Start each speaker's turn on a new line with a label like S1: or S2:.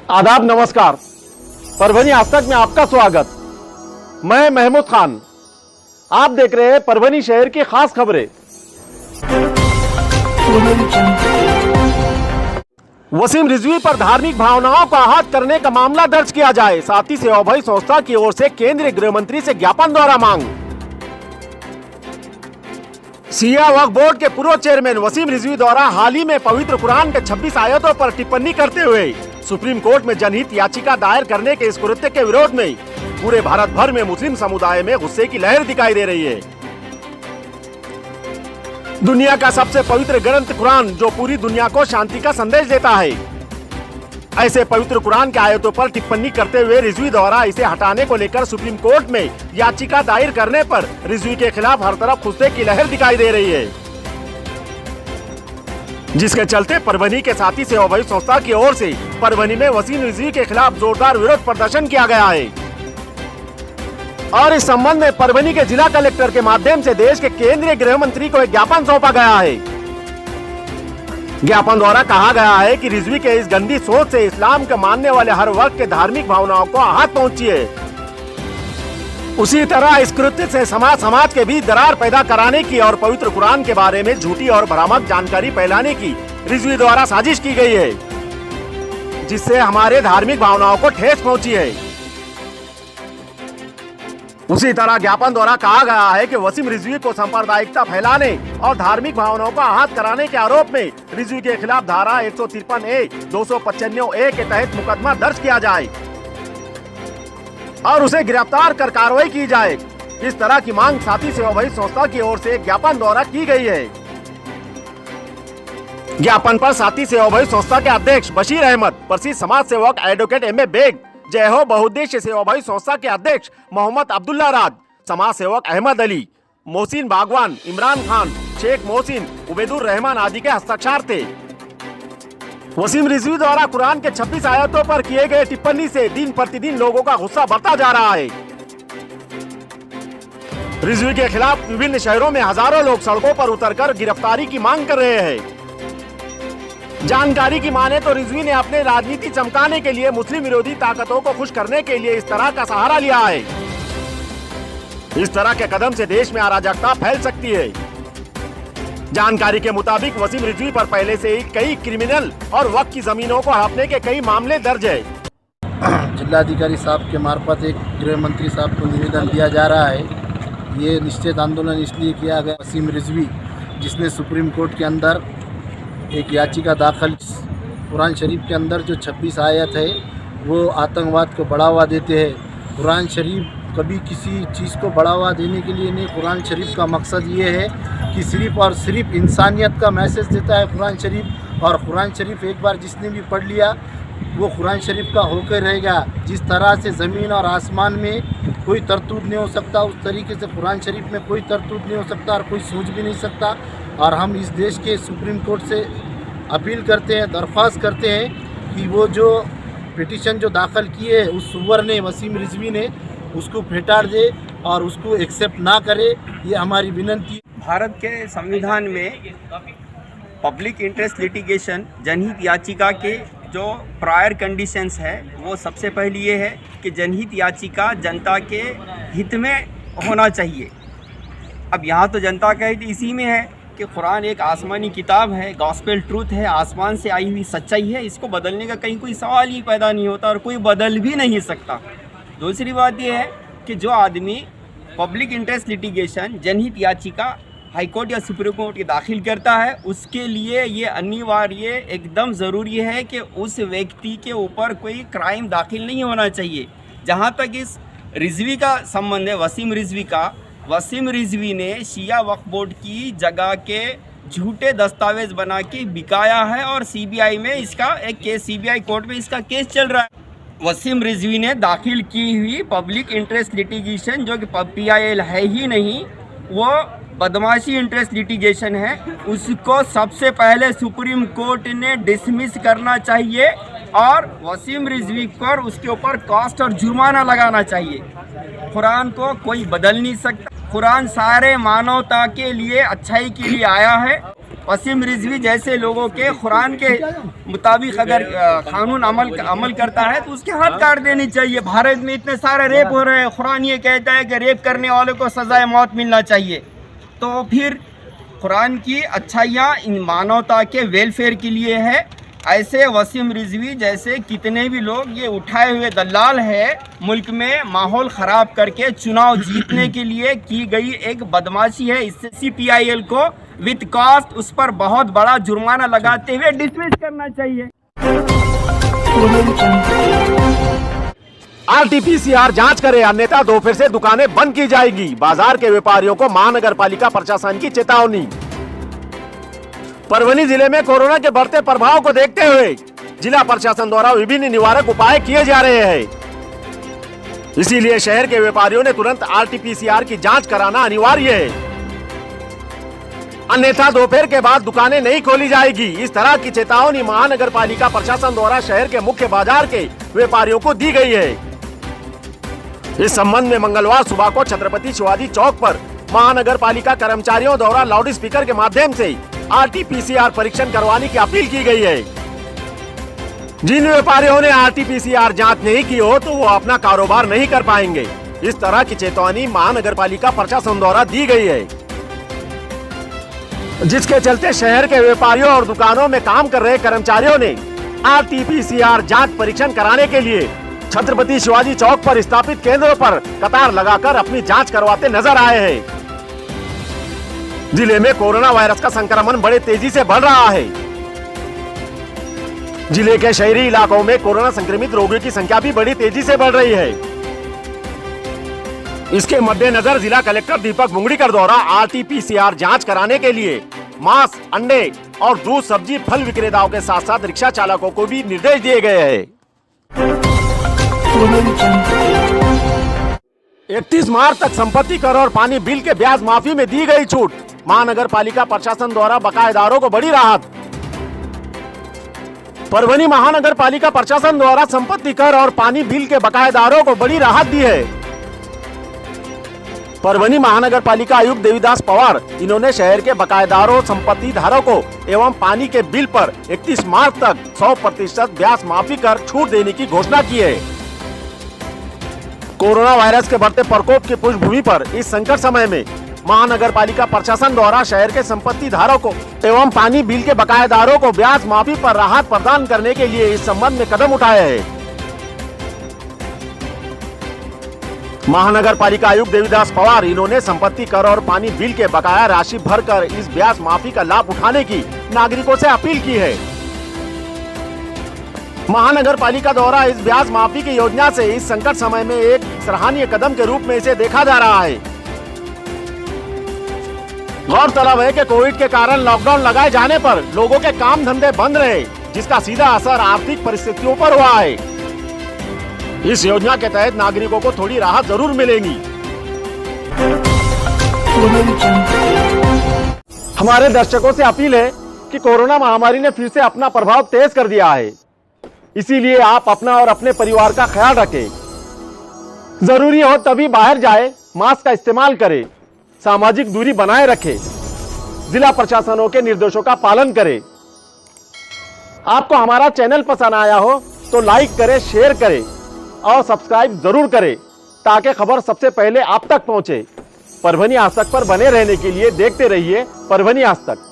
S1: आदाब, नमस्कार। परभनी आज तक में आपका स्वागत। मैं महमूद खान। आप देख रहे हैं परभनी शहर की खास खबरें। वसीम रिजवी पर धार्मिक भावनाओं को आहत करने का मामला दर्ज किया जाए, साथ ही सेवा भाई संस्था की ओर से केंद्रीय गृह मंत्री से ज्ञापन द्वारा मांग। शिया वक्फ बोर्ड के पूर्व चेयरमैन वसीम रिजवी द्वारा हाल ही में पवित्र कुरान के 26 आयतों पर टिप्पणी करते हुए सुप्रीम कोर्ट में जनहित याचिका दायर करने के इस कृत्य के विरोध में पूरे भारत भर में मुस्लिम समुदाय में गुस्से की लहर दिखाई दे रही है। दुनिया का सबसे पवित्र ग्रंथ कुरान, जो पूरी दुनिया को शांति का संदेश देता है, ऐसे पवित्र कुरान के आयतों पर टिप्पणी करते हुए रिजवी द्वारा इसे हटाने को लेकर सुप्रीम कोर्ट में याचिका दायर करने पर रिजवी के खिलाफ हर तरफ गुस्से की लहर दिखाई दे रही है, जिसके चलते परभनी के साथी सेवा भाई संस्था की ओर से परभनी में वसीम रिजवी के खिलाफ जोरदार विरोध प्रदर्शन किया गया है और इस संबंध में परभनी के जिला कलेक्टर के माध्यम से देश के केंद्रीय गृह मंत्री को एक ज्ञापन सौंपा गया है। ज्ञापन द्वारा कहा गया है कि रिजवी के इस गंदी सोच से इस्लाम के मानने वाले हर वर्ग के धार्मिक भावनाओं को आहत पहुंची है। उसी तरह इस कृत्य से समाज के बीच दरार पैदा कराने की और पवित्र कुरान के बारे में झूठी और भ्रामक जानकारी फैलाने की रिजवी द्वारा साजिश की गई है, जिससे हमारे धार्मिक भावनाओं को ठेस पहुंची है। उसी तरह ज्ञापन द्वारा कहा गया है कि वसीम रिजवी को सांप्रदायिकता फैलाने और धार्मिक भावनाओं को आहत कराने के आरोप में रिजवी के खिलाफ धारा 153A, 295A के तहत मुकदमा दर्ज किया जाए और उसे गिरफ्तार कर कार्रवाई की जाए। इस तरह की मांग साथी सेवा भाई संस्था की ओर से ज्ञापन द्वारा की गई है। ज्ञापन पर साथी सेवा भाई संस्था के अध्यक्ष बशीर अहमद, प्रसिद्ध समाज सेवक एडवोकेट M.A. बेग, जय हो बहुउद्देश्य सेवा भाई संस्था के अध्यक्ष मोहम्मद अब्दुल्ला राज, समाज सेवक अहमद अली, मोहसिन बागवान, इमरान खान, शेख मोहसिन, उबैदुर रहमान आदि के हस्ताक्षर थे। वसीम रिजवी द्वारा कुरान के 26 आयतों पर किए गए टिप्पणी से दिन प्रतिदिन लोगों का गुस्सा बढ़ता जा रहा है। रिजवी के खिलाफ विभिन्न शहरों में हजारों लोग सड़कों पर उतरकर गिरफ्तारी की मांग कर रहे हैं। जानकारी की माने तो रिजवी ने अपने राजनीति चमकाने के लिए मुस्लिम विरोधी ताकतों को खुश करने के लिए इस तरह का सहारा लिया है। इस तरह के कदम से देश में अराजकता फैल सकती है। जानकारी के मुताबिक वसीम रिजवी पर पहले से ही कई क्रिमिनल और वक्फ की जमीनों को हड़पने के कई मामले दर्ज है।
S2: जिलाधिकारी साहब के मार्फत एक गृह मंत्री साहब को निवेदन दिया जा रहा है। ये निश्चित आंदोलन इसलिए किया गया, वसीम रिजवी जिसने सुप्रीम कोर्ट के अंदर एक याचिका दाखिल, कुरान शरीफ के अंदर जो 26 आयत है वो आतंकवाद को बढ़ावा देते हैं। कुरान शरीफ कभी किसी चीज़ को बढ़ावा देने के लिए नहीं, कुरान शरीफ का मकसद ये है कि सिर्फ़ और सिर्फ इंसानियत का मैसेज देता है कुरान शरीफ। और कुरान शरीफ एक बार जिसने भी पढ़ लिया वो कुरान शरीफ का होकर रहेगा। जिस तरह से ज़मीन और आसमान में कोई तरतूद नहीं हो सकता, उस तरीके से कुरान शरीफ में कोई तरतूद नहीं हो सकता और कोई सोच भी नहीं सकता। और हम इस देश के सुप्रीम कोर्ट से अपील करते हैं, दरख्वास्त करते हैं कि वो जो पिटीशन जो दाखिल किए है उस सुवर ने, वसीम रिजवी ने, उसको फेटाड़ दे और उसको एक्सेप्ट ना करे। ये हमारी विनती।
S3: भारत के संविधान में पब्लिक इंटरेस्ट लिटिगेशन जनहित याचिका के जो प्रायर कंडीशंस है वो सबसे पहले ये है कि जनहित याचिका जनता के हित में होना चाहिए। अब यहाँ तो जनता का हित इसी में है कि कुरान एक आसमानी किताब है, गॉस्पेल ट्रूथ है, आसमान से आई हुई सच्चाई है। इसको बदलने का कहीं कोई सवाल ही पैदा नहीं होता और कोई बदल भी नहीं सकता। दूसरी बात यह है कि जो आदमी पब्लिक इंटरेस्ट लिटिगेशन जनहित याचिका हाई कोर्ट या सुप्रीम कोर्ट के दाखिल करता है, उसके लिए ये अनिवार्य एकदम ज़रूरी है कि उस व्यक्ति के ऊपर कोई क्राइम दाखिल नहीं होना चाहिए। जहाँ तक इस रिजवी का संबंध है, वसीम रिजवी का, वसीम रिजवी ने शिया वक्फ बोर्ड की जगह के झूठे दस्तावेज बना के बिकाया है और सीबीआई में इसका एक केस, सीबीआई कोर्ट में इसका केस चल रहा है। वसीम रिजवी ने दाखिल की हुई पब्लिक इंटरेस्ट लिटिगेशन जो कि PIL है ही नहीं, वो बदमाशी इंटरेस्ट लिटिगेशन है, उसको सबसे पहले सुप्रीम कोर्ट ने डिसमिस करना चाहिए और वसीम रिजवी पर उसके ऊपर कॉस्ट और जुर्माना लगाना चाहिए। कुरान को कोई बदल नहीं सकता। कुरान सारे मानवता के लिए, अच्छाई के लिए आया है। वसीम रिजवी जैसे लोगों के कुरान के मुताबिक अगर कानून अमल करता है तो उसके हाथ काट देनी चाहिए। भारत में इतने सारे रेप हो रहे हैं, कुरान ये कहता है कि रेप करने वालों को सजाए मौत मिलना चाहिए। तो फिर कुरान की अच्छाइयाँ इन मानवता के वेलफेयर के लिए है। ऐसे वसीम रिजवी जैसे कितने भी लोग ये उठाए हुए दलाल है, मुल्क में माहौल ख़राब करके चुनाव जीतने के लिए की गई एक बदमाशी है। इससे CPIL को विद कॉस्ट उस पर बहुत बड़ा जुर्माना लगाते हुए डिसमिस करना चाहिए।
S1: RT-PCR जांच करे, अन्यथा दोपहर से दुकानें बंद की जाएगी। बाजार के व्यापारियों को महानगर पालिका प्रशासन की चेतावनी। परभनी जिले में कोरोना के बढ़ते प्रभाव को देखते हुए जिला प्रशासन द्वारा विभिन्न निवारक उपाय किए जा रहे हैं। इसीलिए शहर के व्यापारियों ने तुरंत RT-PCR की जांच कराना अनिवार्य है, अन्यथा दोपहर के बाद दुकानें नहीं खोली जाएगी। इस तरह की चेतावनी महानगर पालिका प्रशासन द्वारा शहर के मुख्य बाजार के व्यापारियों को दी गई है। इस संबंध में मंगलवार सुबह को छत्रपति शिवाजी चौक पर महानगर पालिका कर्मचारियों द्वारा लाउड स्पीकर के माध्यम से RT-PCR परीक्षण करवाने की अपील की गई है। जिन व्यापारियों ने RT-PCR जांच नहीं की हो तो वो अपना कारोबार नहीं कर पाएंगे। इस तरह की चेतावनी महानगर पालिका प्रशासन द्वारा दी गई है, जिसके चलते शहर के व्यापारियों और दुकानों में काम कर रहे कर्मचारियों ने RT-PCR जांच परीक्षण कराने के लिए छत्रपति शिवाजी चौक पर स्थापित केंद्रों पर कतार लगाकर अपनी जांच करवाते नजर आए हैं। जिले में कोरोना वायरस का संक्रमण बड़े तेजी से बढ़ रहा है। जिले के शहरी इलाकों में कोरोना संक्रमित रोगियों की संख्या भी बड़ी तेजी से बढ़ रही है। इसके मद्देनजर जिला कलेक्टर दीपक मुंगड़ीकर द्वारा RT-PCR जांच कराने के लिए मांस, अंडे और दूध, सब्जी, फल विक्रेताओं के साथ साथ रिक्शा चालकों को भी निर्देश दिए गए हैं। 31 मार्च तक संपत्ति कर और पानी बिल के ब्याज माफी में दी गई छूट। महानगर पालिका प्रशासन द्वारा बकायेदारों को बड़ी राहत। परभनी महानगर पालिका प्रशासन द्वारा संपत्ति कर और पानी बिल के बकायेदारों को बड़ी राहत दी है। परभनी महानगर पालिका आयुक्त देवीदास पवार इन्होंने शहर के बकायेदारों, संपत्ति धारकों एवं पानी के बिल पर 31 मार्च तक 100% ब्याज माफी कर छूट देने की घोषणा की है। कोरोना वायरस के बढ़ते प्रकोप की पृष्ठभूमि पर इस संकट समय में महानगर पालिका प्रशासन द्वारा शहर के संपत्ति धारकों एवं पानी बिल के बकायेदारों को ब्याज माफी पर राहत प्रदान करने के लिए इस संबंध में कदम उठाए हैं। महानगर पालिका आयुक्त देवीदास पवार इन्होंने संपत्ति कर और पानी बिल के बकाया राशि भरकर इस ब्याज माफी का लाभ उठाने की नागरिकों से अपील की है। महानगर पालिका द्वारा इस ब्याज माफी की योजना से इस संकट समय में एक सराहनीय कदम के रूप में इसे देखा जा रहा है। गौरतलब है कि कोविड के कारण लॉकडाउन लगाए जाने पर लोगों के काम धंधे बंद रहे, जिसका सीधा असर आर्थिक परिस्थितियों पर हुआ है। इस योजना के तहत नागरिकों को थोड़ी राहत जरूर मिलेगी। हमारे दर्शकों से अपील है कि कोरोना महामारी ने फिर से अपना प्रभाव तेज कर दिया है, इसीलिए आप अपना और अपने परिवार का ख्याल रखें। जरूरी हो तभी बाहर जाए, मास्क का इस्तेमाल करें, सामाजिक दूरी बनाए रखें, जिला प्रशासनों के निर्देशों का पालन करें। आपको हमारा चैनल पसंद आया हो तो लाइक करें, शेयर करें और सब्सक्राइब जरूर करें ताकि खबर सबसे पहले आप तक पहुंचे। परभनी आज तक पर बने रहने के लिए देखते रहिए परभनी आज तक।